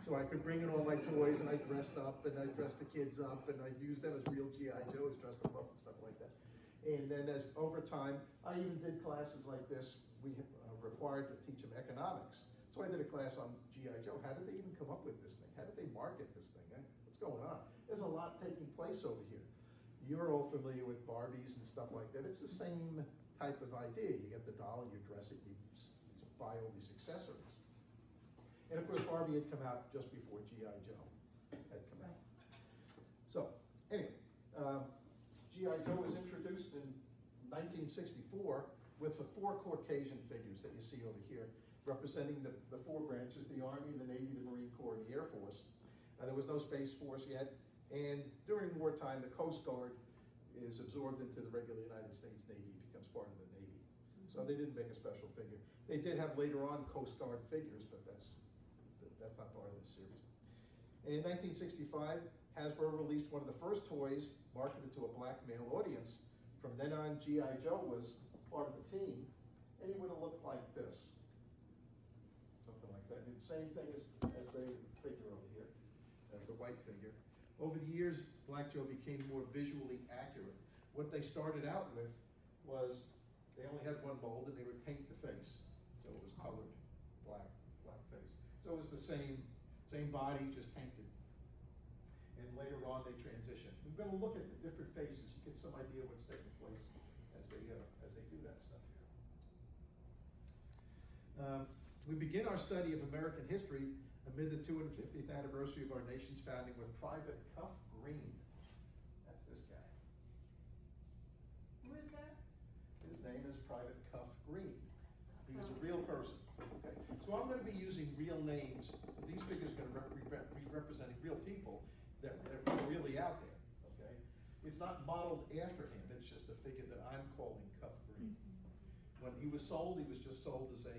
So I could bring in all my toys and I dressed up and I dressed the kids up and I'd use them as real G.I. Joes, dress them up and stuff like that. And then as over time, I even did classes like this. We required to teach them economics. So I did a class on G.I. Joe. How did they even come up with this thing? How did they market this thing? What's going on? There's a lot taking place over here. You're all familiar with Barbies and stuff like that. It's the same type of idea. You get the doll, you dress it, you buy all these accessories. And of course, Barbie had come out just before G.I. Joe had come out. So anyway, G.I. Joe was introduced in 1964 with the 4 Caucasian figures that you see over here, representing the 4 branches: the Army, the Navy, the Marine Corps, and the Air Force. There was no Space Force yet, and during wartime, the Coast Guard is absorbed into the regular United States Navy, becomes part of the Navy. So they didn't make a special figure. They did have later on Coast Guard figures, but that's not part of this series. In 1965, Hasbro released one of the first toys marketed to a black male audience. From then on, G.I. Joe was part of the team, and he would have looked like this. Something like that. The same thing as the figure over here, as the white figure. Over the years, Black Joe became more visually accurate. What they started out with was they only had one mold and they would paint the face. So it was colored black face. So it was the same body, just painted. And later on they transitioned. We're going to look at the different faces. You get some idea what's taking place as they do that stuff here. We begin our study of American history amid the 250th anniversary of our nation's founding with Private Cuff Green. That's this guy. Who is that? His name is Private Cuff Green. He was a real person. Okay, so I'm going to be using real names. These figures are going to be representing real people that are really out there. Okay, it's not modeled after him. It's just a figure that I'm calling Cuff Green. When he was sold, he was just sold as a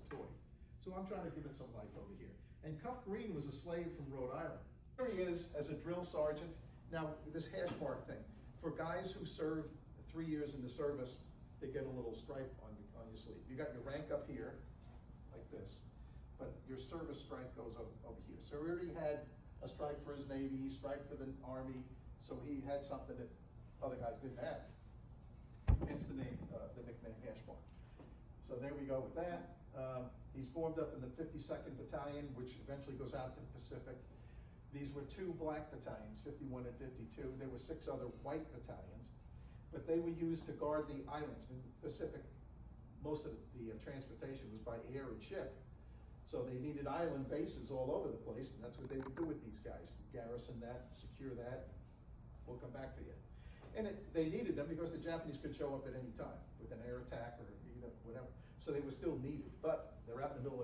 toy. So I'm trying to give it some life over here. And Cuff Green was a slave from Rhode Island. Here he is as a drill sergeant. Now, this hash mark thing. For guys who serve 3 years in the service, they get a little stripe on your sleeve. You got your rank up here, like this, but your service stripe goes over here. So he already had a stripe for his Navy, stripe for the Army, so he had something that other guys didn't have. Hence the name, the nickname hash mark. So there we go with that. He's formed up in the 52nd Battalion, which eventually goes out to the Pacific. These were 2 black battalions, 51 and 52. There were 6 other white battalions, but they were used to guard the islands. In the Pacific, most of the transportation was by air and ship. So they needed island bases all over the place, and that's what they would do with these guys. Garrison that, secure that, we'll come back for you. And they needed them because the Japanese could show up at any time with an air attack or whatever. So they were still needed, but they're out in the middle